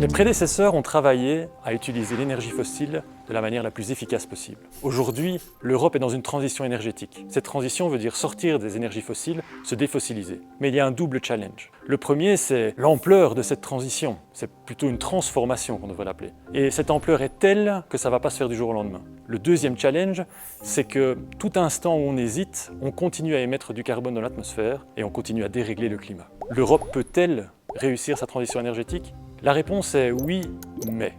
Mes prédécesseurs ont travaillé à utiliser l'énergie fossile de la manière la plus efficace possible. Aujourd'hui, l'Europe est dans une transition énergétique. Cette transition veut dire sortir des énergies fossiles, se défossiliser. Mais il y a un double challenge. Le premier, c'est l'ampleur de cette transition. C'est plutôt une transformation qu'on devrait l'appeler. Et cette ampleur est telle que ça ne va pas se faire du jour au lendemain. Le deuxième challenge, c'est que tout instant où on hésite, on continue à émettre du carbone dans l'atmosphère et on continue à dérégler le climat. L'Europe peut-elle réussir sa transition énergétique ? La réponse est oui, mais.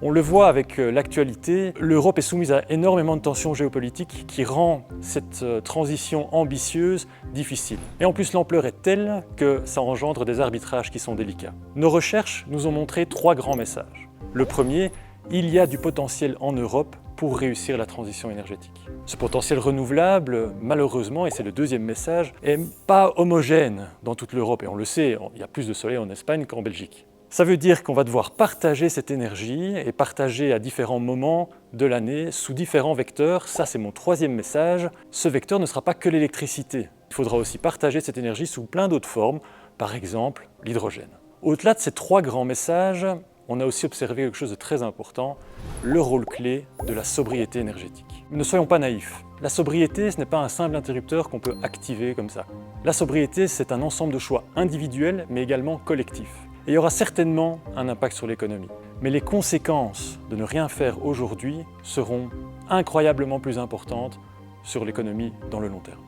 On le voit avec l'actualité, l'Europe est soumise à énormément de tensions géopolitiques qui rend cette transition ambitieuse difficile. Et en plus, l'ampleur est telle que ça engendre des arbitrages qui sont délicats. Nos recherches nous ont montré 3 grands messages. Le premier, il y a du potentiel en Europe pour réussir la transition énergétique. Ce potentiel renouvelable, malheureusement, et c'est le deuxième message, n'est pas homogène dans toute l'Europe. Et on le sait, il y a plus de soleil en Espagne qu'en Belgique. Ça veut dire qu'on va devoir partager cette énergie et partager à différents moments de l'année sous différents vecteurs. Ça, c'est mon troisième message. Ce vecteur ne sera pas que l'électricité. Il faudra aussi partager cette énergie sous plein d'autres formes, par exemple l'hydrogène. Au-delà de ces 3 grands messages, on a aussi observé quelque chose de très important, le rôle clé de la sobriété énergétique. Ne soyons pas naïfs. La sobriété, ce n'est pas un simple interrupteur qu'on peut activer comme ça. La sobriété, c'est un ensemble de choix individuels, mais également collectifs. Et il y aura certainement un impact sur l'économie. Mais les conséquences de ne rien faire aujourd'hui seront incroyablement plus importantes sur l'économie dans le long terme.